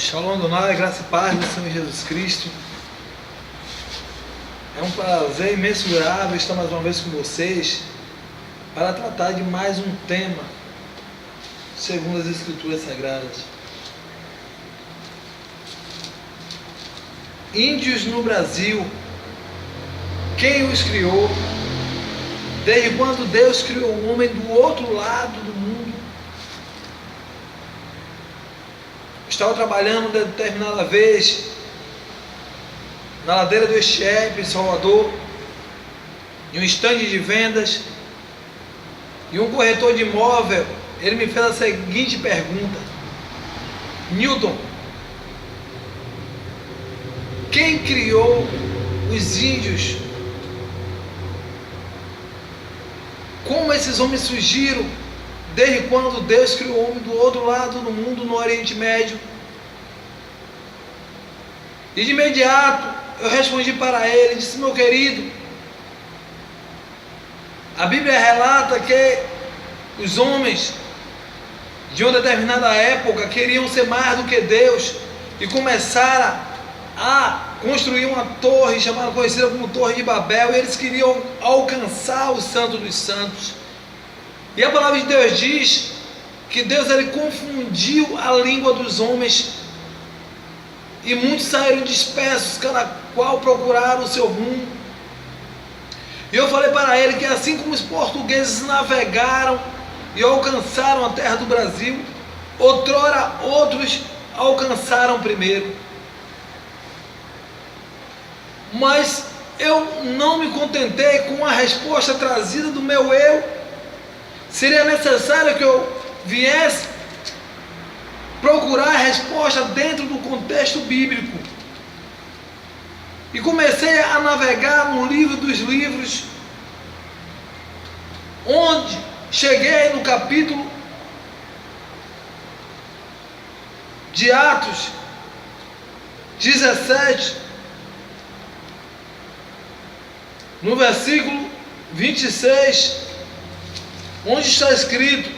Shalom Donai, graça e paz do Senhor Jesus Cristo. É um prazer imensurável estar mais uma vez com vocês para tratar de mais um tema segundo as Escrituras Sagradas. Índios no Brasil, quem os criou? Desde quando Deus criou o homem do outro lado do mundo? Estava trabalhando determinada vez na ladeira do Eixepe, em Salvador, em um estande de vendas, e um corretor de imóvel, ele me fez a seguinte pergunta: Newton, quem criou os índios? Como esses homens surgiram? Desde quando Deus criou o homem do outro lado do mundo, no Oriente Médio? E de imediato eu respondi para ele, disse: meu querido, a Bíblia relata que os homens de uma determinada época queriam ser mais do que Deus e começaram a construir uma torre conhecida como Torre de Babel, e eles queriam alcançar o Santo dos Santos. E a palavra de Deus diz que Deus ele confundiu a língua dos homens, e muitos saíram dispersos, cada qual procuraram o seu rumo. E eu falei para ele que assim como os portugueses navegaram e alcançaram a terra do Brasil, outrora outros alcançaram primeiro. Mas eu não me contentei com a resposta trazida do meu eu. Seria necessário que eu viesse procurar a resposta dentro do contexto bíblico. E comecei a navegar no livro dos livros, onde cheguei no capítulo de Atos 17, no versículo 26, onde está escrito: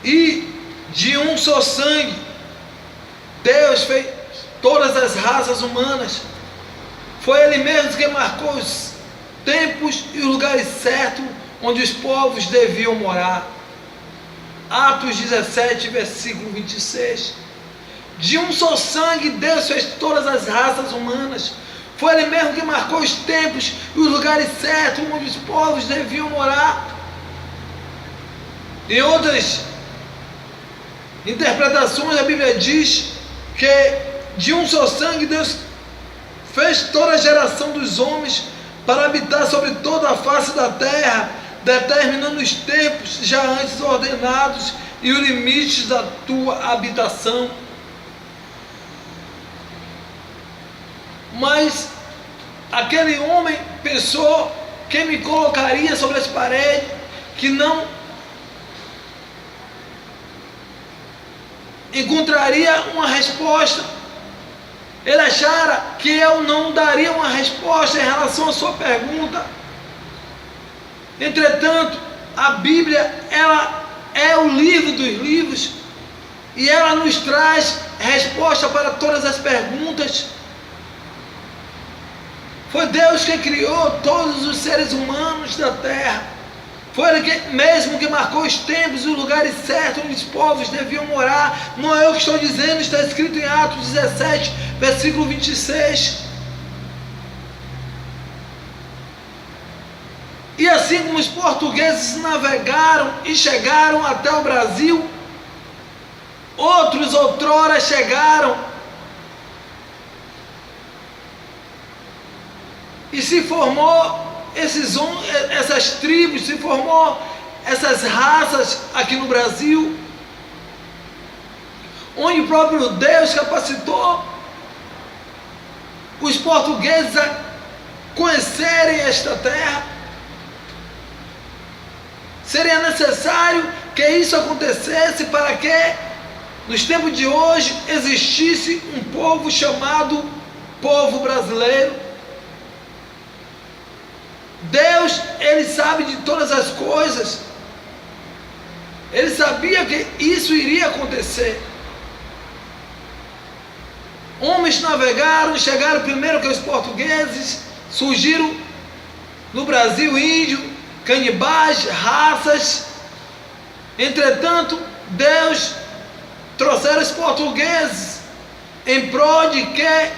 e de um só sangue Deus fez todas as raças humanas. Foi Ele mesmo que marcou os tempos e os lugares certos onde os povos deviam morar. Atos 17, versículo 26. De um só sangue Deus fez todas as raças humanas. Foi Ele mesmo que marcou os tempos e os lugares certos onde os povos deviam morar. Em outras interpretações, a Bíblia diz que de um só sangue Deus fez toda a geração dos homens para habitar sobre toda a face da terra, determinando os tempos já antes ordenados e os limites da tua habitação. Mas aquele homem pensou que me colocaria sobre as paredes, que não encontraria uma resposta. Ele achara que eu não daria uma resposta em relação à sua pergunta. Entretanto, a Bíblia, ela é o livro dos livros, e ela nos traz resposta para todas as perguntas. Foi Deus que criou todos os seres humanos da terra. Foi Ele mesmo que marcou os tempos e os lugares certos onde os povos deviam morar. Não é eu que estou dizendo, está escrito em Atos 17, versículo 26. E assim como os portugueses navegaram e chegaram até o Brasil, outros outrora chegaram e se formou essas tribos, se formou essas raças aqui no Brasil, onde o próprio Deus capacitou os portugueses a conhecerem esta terra. Seria necessário que isso acontecesse para que nos tempos de hoje existisse um povo chamado povo brasileiro. Deus, Ele sabe de todas as coisas. Ele sabia que isso iria acontecer. Homens navegaram, chegaram primeiro que os portugueses, surgiram no Brasil índio, canibais, raças. Entretanto, Deus trouxeram os portugueses em prol de que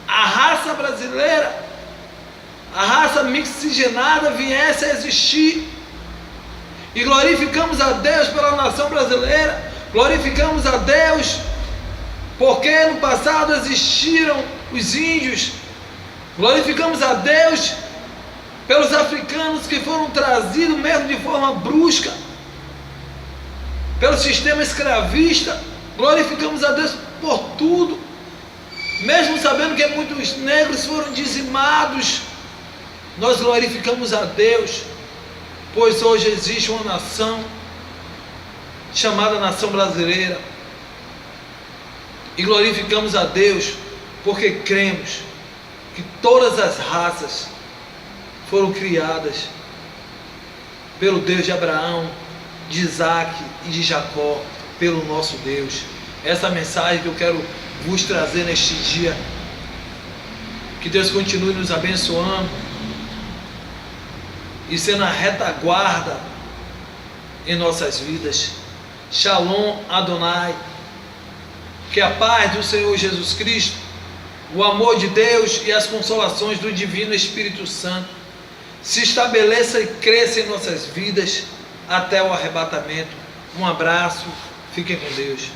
a raça brasileira, a raça mixigenada viesse a existir. E glorificamos a Deus pela nação brasileira, glorificamos a Deus porque no passado existiram os índios, glorificamos a Deus pelos africanos que foram trazidos mesmo de forma brusca, pelo sistema escravista, glorificamos a Deus por tudo, mesmo sabendo que muitos negros foram dizimados, nós glorificamos a Deus, pois hoje existe uma nação chamada nação brasileira, e glorificamos a Deus porque cremos que todas as raças foram criadas pelo Deus de Abraão, de Isaac e de Jacó, pelo nosso Deus. Essa mensagem que eu quero vos trazer neste dia. Que Deus continue nos abençoando e sendo a retaguarda em nossas vidas. Shalom Adonai. Que a paz do Senhor Jesus Cristo, o amor de Deus e as consolações do Divino Espírito Santo se estabeleça e cresça em nossas vidas até o arrebatamento. Um abraço, fiquem com Deus.